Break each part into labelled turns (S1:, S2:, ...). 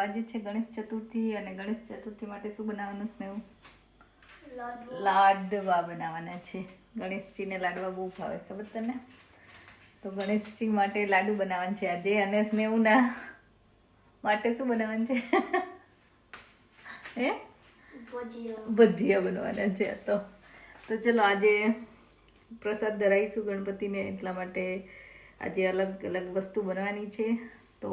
S1: આજે છે ગણેશ ચતુર્થી અને ગણેશ ચતુર્થી માટે શું બનાવવાનું સ્નેહ? લાડવા બનાવવાના છે. ગણેશજીને લાડવા બહુ ભાવે, ખબર તને? તો ગણેશજી માટે લાડુ બનાવવાના છે આજે. અને સ્નેહના માટે શું બનાવવાનું છે? ભજીયા બનવાના છે. તો ચલો આજે પ્રસાદ ધરાઈશું ગણપતિને, એટલા માટે આજે અલગ અલગ વસ્તુ બનવાની છે. તો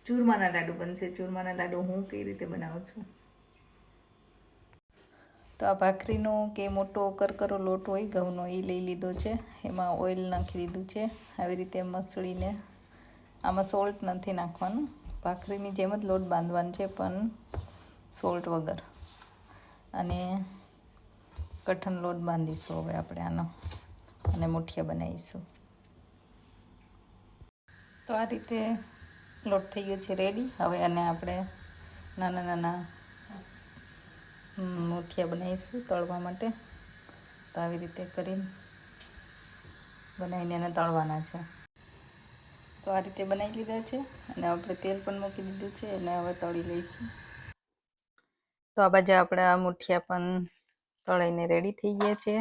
S1: ચૂરમાના લાડુ બનશે. ચૂરમાના લાડુ હું કઈ રીતે બનાવું છું. તો આ ભાખરીનો કે મોટો કરકરો લોટ હોય ઘઉંનો, એ લઈ લીધો છે. એમાં ઓઇલ નાખી દીધું છે. આવી રીતે મસળીને, આમાં સોલ્ટ નથી નાખવાનું, ભાખરીની જેમ જ લોટ બાંધવાનો છે પણ સોલ્ટ વગર. અને કઠણ લોટ બાંધીશું હવે આપણે આનો, અને મુઠિયા બનાવીશું. તો આ રીતે લોટ થઈ ગયો છે રેડી. હવે આને આપણે નાના નાના મુઠિયા બનાવીશું તળવા માટે. તો આવી રીતે કરીને બનાવીને એને તળવાના છે. તો આ રીતે બનાવી લીધા છે અને આપણે તેલ પણ મૂકી દીધું છે અને હવે તળી લઈશું. તો આ બાજુ આપણે આ મુઠિયા પણ તળીને રેડી થઈ ગયા છે.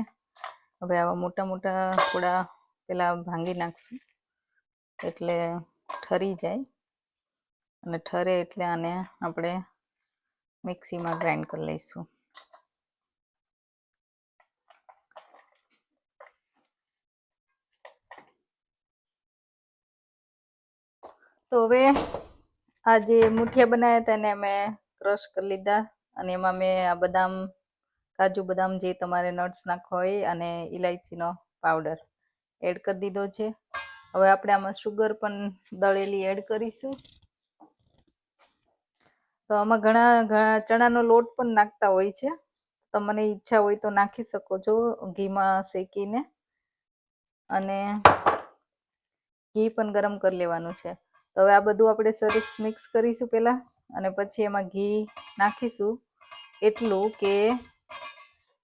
S1: હવે આવા મોટા મોટા થોડા પેલા ભાંગી નાખશું, એટલે ઠરી જાય. અને ઠરે એટલે આને આપણે મિક્સીમાં ગ્રાઇન્ડ કરી લઈશું. તો હવે આ જે મુઠિયા બનાવ્યા હતા એને મેં ક્રશ કરી લીધા, અને એમાં મેં આ બદામ, કાજુ બદામ, જે તમારે નટ્સ નાખવા હોય, અને ઇલાયચીનો પાવડર એડ કરી દીધો છે. હવે આપણે આમાં શુગર પણ દળેલી એડ કરીશું. તો આમાં ઘણા ચણાનો લોટ પણ નાખતા હોય છે. તમને ઈચ્છા હોય તો નાખી શકો છો ઘીમાં શેકીને. અને ઘી પણ ગરમ કરી લેવાનું છે. તો હવે આ બધું આપણે સરસ મિક્સ કરીશું પહેલાં, અને પછી એમાં ઘી નાખીશું એટલું કે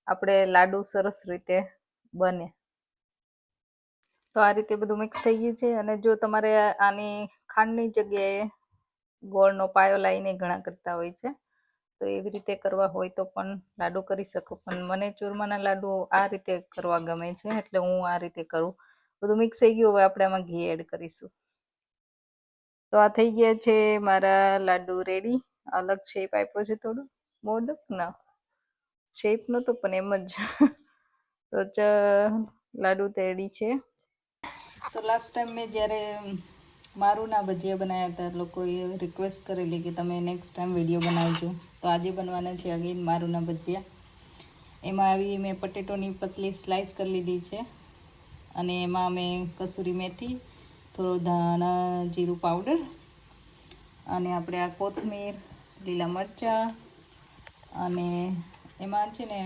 S1: આપણે લાડુ સરસ રીતે બને. તો આ રીતે બધું મિક્સ થઈ ગયું છે. અને જો તમારે આની ખાંડની જગ્યાએ ગોળનો પાયો લાવીને ઘણા કરતા હોય છે, તો એવી રીતે કરવા હોય તો પણ લાડુ કરી શકો. પણ મને ચૂરમાના લાડુ આ રીતે કરવા ગમે છે, એટલે હું આ રીતે કરું. બધું મિક્સ થઈ ગયું. હવે આપણે આમાં ઘી એડ કરીશું. તો આ થઈ ગયા છે મારા લાડુ રેડી. અલગ શેપ આપ્યો છે, થોડું મોડક ના શેપ નહોતો પણ એમ જ. તો લાડુ રેડી છે. તો લાસ્ટ ટાઈમ મેં જ્યારે મારુંના ભજીયા બનાવ્યા હતા, લોકોએ રિક્વેસ્ટ કરેલી કે તમે નેક્સ્ટ ટાઈમ વિડીયો બનાવજો. તો આજે બનવાના છે અગેન મારુંના ભજીયા. એમાં આવી મેં પટેટોની પતલી સ્લાઈસ કરી લીધી છે, અને એમાં મેં કસૂરી મેથી, થોડો ધાણા જીરું પાવડર, અને આપણે આ કોથમીર, લીલા મરચાં, અને એમાં છે ને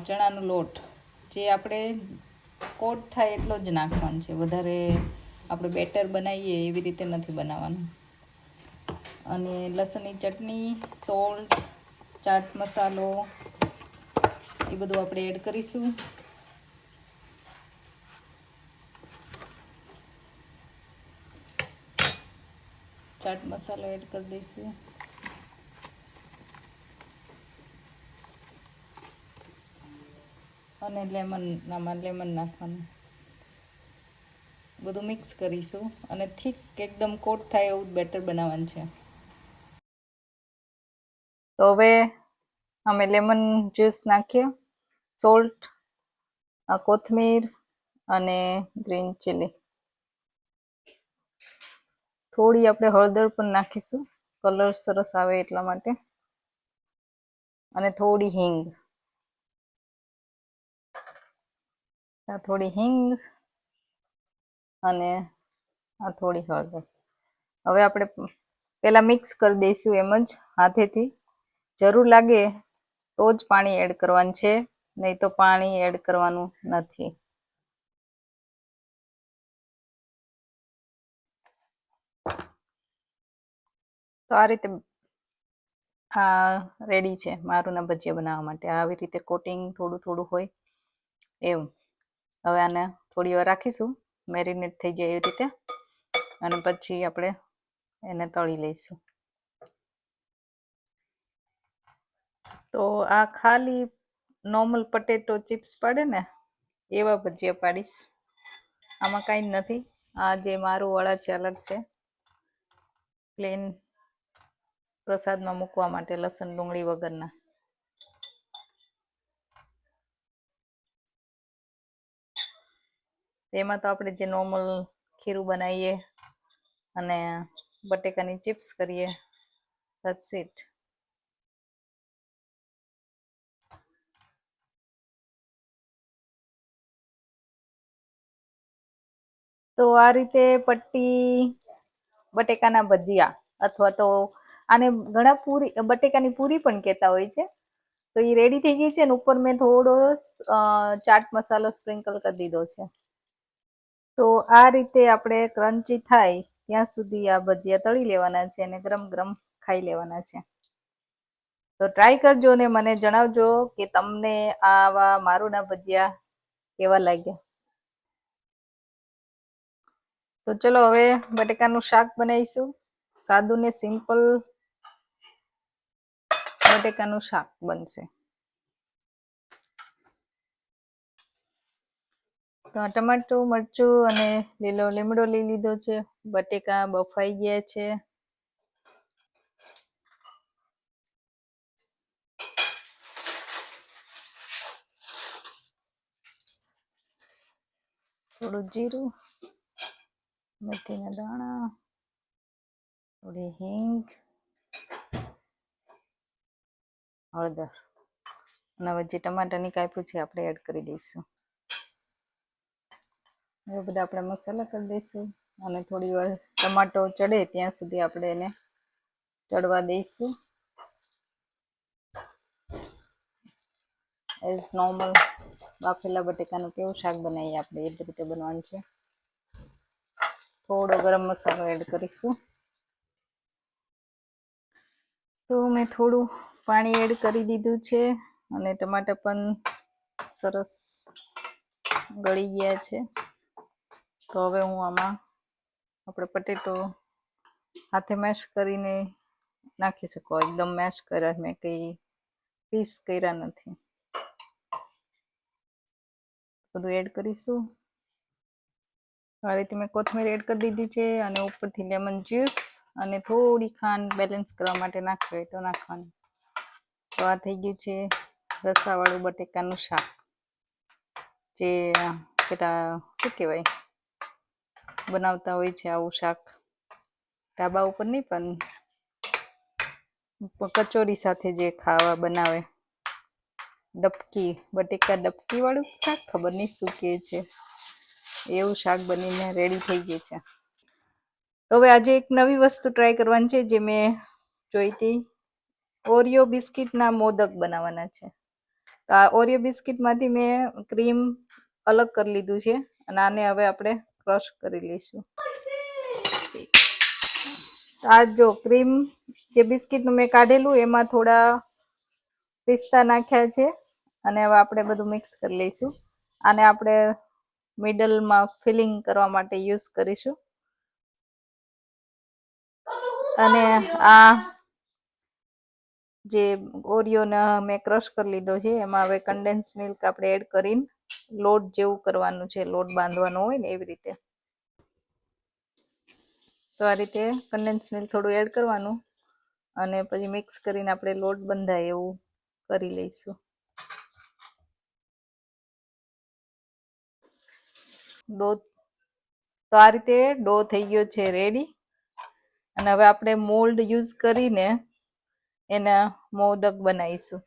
S1: ચણાનો લોટ, જે આપણે કોટ થાય એટલો જ નાખવાનો છે, વધારે આપણે બેટર બનાવીએ એવી રીતે નથી બનાવવાનું. અને લસણની ચટણી, સોલ્ટ, ચાટ મસાલો, એ બધું આપણે એડ કરીશું. ચાટ મસાલો એડ કરી દઈશું. અને આમાં લેમન નાખવાનું. બધું મિક્સ કરીશું અને થીક એકદમ કોટ થાય એવું બેટર બનાવવાનું છે. તો હવે અમે લેમન જ્યુસ નાખીએ, સોલ્ટ, કોથમીર અને ગ્રીન ચીલી, થોડી આપણે હળદર પણ નાખીશું, કલર સરસ આવે એટલા માટે. અને થોડી હિંગ, થોડી હિંગ, અને આ થોડી હળદર. હવે આપણે પહેલાં મિક્સ કરી દઈશું એમ જ હાથેથી. જરૂર લાગે તો જ પાણી એડ કરવાનું છે, નહીં તો પાણી એડ કરવાનું નથી. તો આ રીતે રેડી છે મારુંના ભજીયા બનાવવા માટે. આવી રીતે કોટિંગ થોડું થોડું હોય એવું. હવે આને થોડી વાર રાખીશું મેરિનેટ થઈ જાય એવી રીતે, અને પછી આપણે એને તળી લઈશું. તો આ ખાલી નોર્મલ પટેટો ચિપ્સ પડે ને એવા ભજીયા પાડીશ. આમાં કાંઈ નથી. આ જે મારું વડા છે અલગ છે, પ્લેન પ્રસાદમાં મૂકવા માટે લસણ ડુંગળી વગરના. એમાં તો આપણે જે નોર્મલ ખીરું બનાવીએ અને બટેકાની ચિપ્સ કરીએ, ધેટ્સ ઇટ. તો આ રીતે પટ્ટી બટેકાના ભજીયા, અથવા તો આને ઘણા બટેકાની પૂરી પણ કહેતા હોય છે. તો એ રેડી થઈ ગઈ છે ને ઉપર મેં થોડો ચાટ મસાલો સ્પ્રિંકલ કરી દીધો છે. તો આ રીતે આપણે ક્રન્ચી થાય ત્યાં સુધી આ ભજીયા તળી લેવાના છે અને ગરમ ગરમ ખાઈ લેવાના છે. તો ટ્રાય કરજો ને મને જણાવજો કે તમને આવા મારુંના ભજીયા કેવા લાગ્યા. તો ચલો હવે બટેકાનું શાક બનાવીશું. સાદું ને સિમ્પલ બટેકાનું શાક બનશે. તો ટમાટું, મરચું અને લીલો લીમડો લઈ લીધો છે. બટેકા બફાઈ ગયા છે. થોડું જીરું, મેથીના દાણા, થોડી હિંગ, હળદર અને હવે જે ટમાટાની કાપ્યું છે આપણે એડ કરી દઈશું. હવે બધા આપણે મસાલા કરી દઈશું અને થોડી વાર ટમાટો ચડે ત્યાં સુધી આપણે એને ચડવા દઈશું. એઝ નોર્મલ બાફેલા બટેકાનું કેવું શાક બનાવીએ આપણે એ જ રીતે બનવાનું છે. થોડો ગરમ મસાલો એડ કરીશું. તો મેં થોડું પાણી એડ કરી દીધું છે અને ટમાટર પણ સરસ ગળી ગયા છે. તો હવે હું આમાં આપણે પટેટો હાથે મેશ કરીને નાખી શકો. એકદમ મેશ કર્યા, મેં કંઈ પીસ કર્યા નથી. બધું એડ કરીશું. આ રીતે મેં કોથમીર એડ કરી દીધી છે અને ઉપરથી લેમન જ્યુસ અને થોડી ખાંડ બેલેન્સ કરવા માટે નાખવી હોય તો નાખવાની. તો આ થઈ ગયું છે રસાવાળું બટેકાનું શાક, જે પેલા શું કહેવાય બનાવતા હોય છે આવું શાક ઢાબા ઉપર નહીં, પણ કચોરી સાથે જે ખાવા બનાવે, ડબકી, બટેકા ડબકી વાળું શાક, ખબર નહીં શું કહે છે, એવું શાક બનીને રેડી થઈ ગયું છે. તો હવે આજે એક નવી વસ્તુ ટ્રાય કરવાની છે જે મેં જોઈ હતી. ઓરિયો બિસ્કિટના મોદક બનાવવાના છે. તો આ ઓરિયો બિસ્કિટમાંથી મેં ક્રીમ અલગ કરી લીધું છે અને આને હવે આપણે ક્રશ કરી લઈશું. આ જો ક્રીમ જે બિસ્કિટનું મેં કાઢેલું એમાં થોડા પિસ્તા નાખ્યા છે અને હવે આપણે બધું મિક્સ કરી લઈશું. આને આપણે મિડલમાં ફિલિંગ કરવા માટે યુઝ કરીશું. અને આ જે ઓરિયોને મેં ક્રશ કરી લીધો છે એમાં હવે કન્ડેન્સ મિલ્ક આપણે એડ કરીને લોટ જેવું કરવાનું છે, લોટ બાંધવાનો હોય ને એવી રીતે. તો આ રીતે કન્ડેન્સ મિલ્ક થોડું એડ કરવાનું અને પછી મિક્સ કરીને આપણે લોટ બંધાય એવું કરી લઈશું. ડો તો આ રીતે ડો થઈ ગયો છે રેડી. અને હવે આપણે મોલ્ડ યુઝ કરીને એના મોદક બનાવીશું.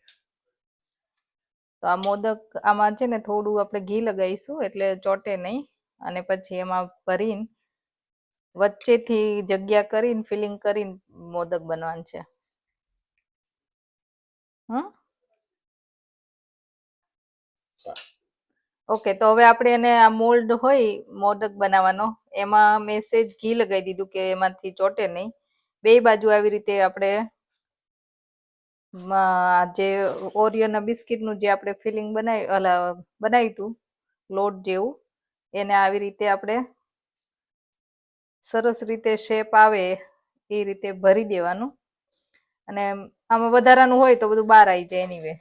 S1: તો આ મોદક આમાં છે ને થોડું આપણે ઘી લગાવીશું એટલે ચોટે નહીં, અને પછી એમાં ભરીને વચ્ચેથી જગ્યા કરીને ફિલિંગ કરીને મોદક બનવાનું છે. ઓકે, તો હવે આપણે એને આ મોલ્ડ હોય મોદક બનાવવાનો, એમાં મેં સેજ ઘી લગાવી દીધું કે એમાંથી ચોટે નહીં. બે બાજુ આવી રીતે આપણે જે ઓરિયોના બિસ્કિટનું જે આપણે ફિલિંગ બનાવ્યું હતું લોટ જેવું, એને આવી રીતે આપણે સરસ રીતે શેપ આવે એ રીતે ભરી દેવાનું. અને આમાં વધારાનું હોય તો બધું બહાર આવી જાય એનીવે.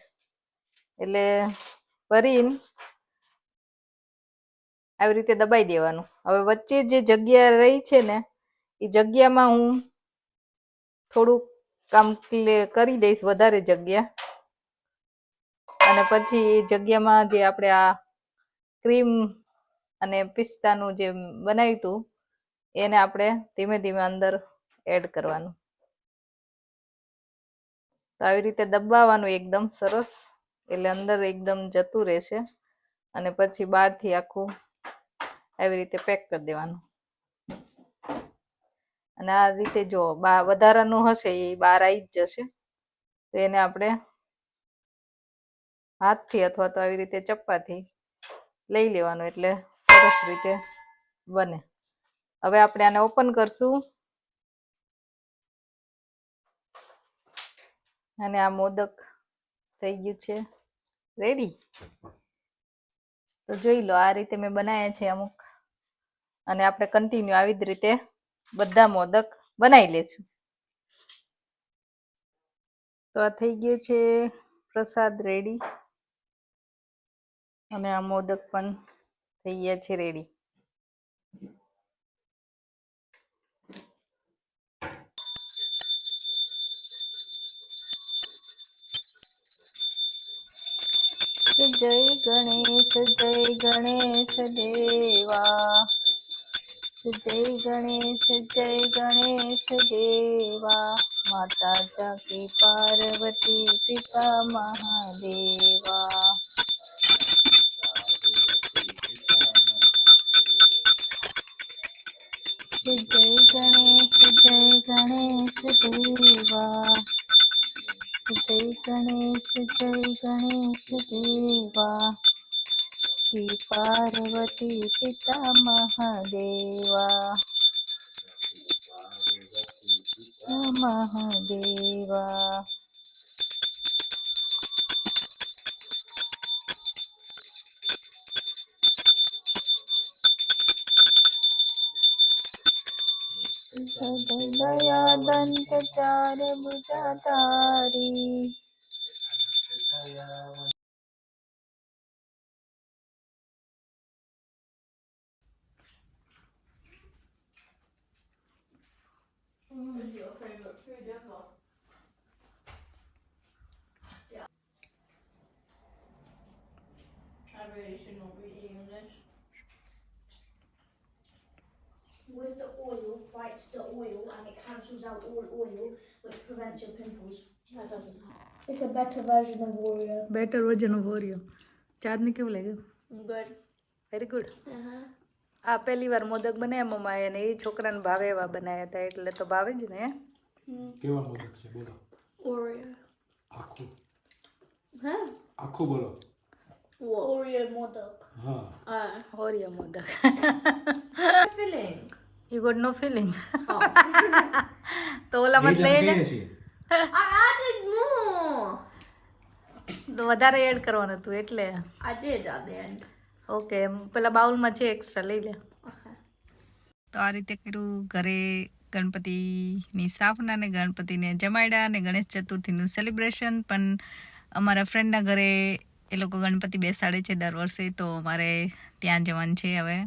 S1: એટલે ભરીને આવી રીતે દબાઈ દેવાનું. હવે વચ્ચે જે જગ્યા રહી છે ને એ જગ્યામાં હું થોડુંક કામ કરી દઈશ, વધારે જગ્યા. અને પછી એ જગ્યામાં જે આપણે આ ક્રીમ અને પિસ્તાનું જે બનાવ્યું હતું એને આપણે ધીમે ધીમે અંદર એડ કરવાનું. તો આવી રીતે દબાવવાનું એકદમ સરસ, એટલે અંદર એકદમ જતું રહેશે. અને પછી બહારથી આખું આવી રીતે પેક કરી દેવાનું. અને આ રીતે જો વધારાનું હશે એ બહાર આવી જ જશે. તો એને આપણે હાથથી અથવા તો આવી રીતે ચપ્પાથી લઈ લેવાનું, એટલે સરસ રીતે બને. હવે આપણે આને ઓપન કરશું અને આ મોદક થઈ ગયું છે રેડી. તો જોઈ લો, આ રીતે મેં બનાવ્યા છે અમુક. અને આપણે કન્ટિન્યુ આવી જ રીતે બધા મોદક બનાવી લેશું. તો આ થઈ ગયું છે પ્રસાદ રેડી. અને આ મોદક પણ થઈ ગયા છે રેડી. જય ગણેશ દેવા, જય ગણેશ દેવા, માતા જાકી પાર્વતી પિતા મહાદેવા. જય ગણેશ દેવા, જય ગણેશ દેવા, શ્રી પાર્વતી પિતા મહાદેવા, મહાદેવા. દયા દંત ચાર ભુજા તારી.
S2: What's your favourite food ever? Yeah. I really should not be eating this.
S3: With the oil fights the oil and it cancels out all oil, which prevents your pimples.
S2: That doesn't help.
S3: It's a better version of Oreo.
S1: Better version of Oreo. ચાંદને કેવું લાગ્યું?
S2: Good.
S1: Very good.
S2: Uh-huh.
S1: આ પહેલી વાર મોદક બનાવ્યા મમ્માએ, અને એ છોકરાને ભાવે એવા બનાવ્યા હતા, એટલે તો ભાવે જ ને.
S4: કેવા મોદક છે બોલો?
S2: Oreo.
S4: આખું
S2: Huh?
S4: આખું બોલો.
S2: What?
S3: Oreo modak.
S4: હા,
S1: Oreo modak.
S2: Filling.
S1: You got no filling?
S2: Oh.
S1: તો ઓલામાં જ
S4: એ જ
S1: લઈને
S4: કહીએ છીએ.
S2: I added more.
S1: તો વધારે એડ કરવાનું હતું એટલે.
S2: I did at the end.
S1: Okay, પેલા બાઉલમાં છે એક્સ્ટ્રા, લઈ લે.
S2: Okay.
S1: તો આ રીતે કર્યું ઘરે ગણપતિની સ્થાપના ને ગણપતિને જમાડ્યા અને ગણેશ ચતુર્થીનું સેલિબ્રેશન. પણ અમારા ફ્રેન્ડના ઘરે એ લોકો ગણપતિ બેસાડે છે દર વર્ષે, તો મારે ત્યાં જવાનું છે હવે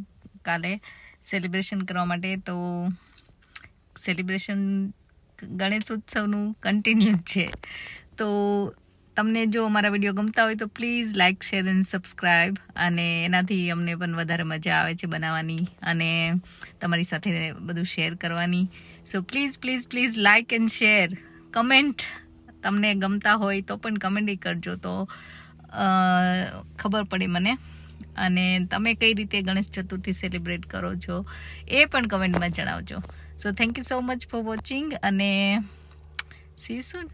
S1: કાલે સેલિબ્રેશન કરવા માટે. તો સેલિબ્રેશન ગણેશ ઉત્સવનું કન્ટિન્યુ છે. તો તમને જો અમારા વિડીયો ગમતા હોય તો please like, share and subscribe. અને એનાથી અમને પણ વધારે મજા આવે છે બનાવવાની અને તમારી સાથે બધું શેર કરવાની. So please please please like and share. Comment તમને ગમતા હોય તો પણ કમેન્ટ કરજો, તો ખબર પડે મને. અને તમે કઈ રીતે ગણેશ ચતુર્થી સેલિબ્રેટ કરો છો એ પણ કમેન્ટમાં જણાવજો. So thank you so much for watching અને સી યુ સૂન.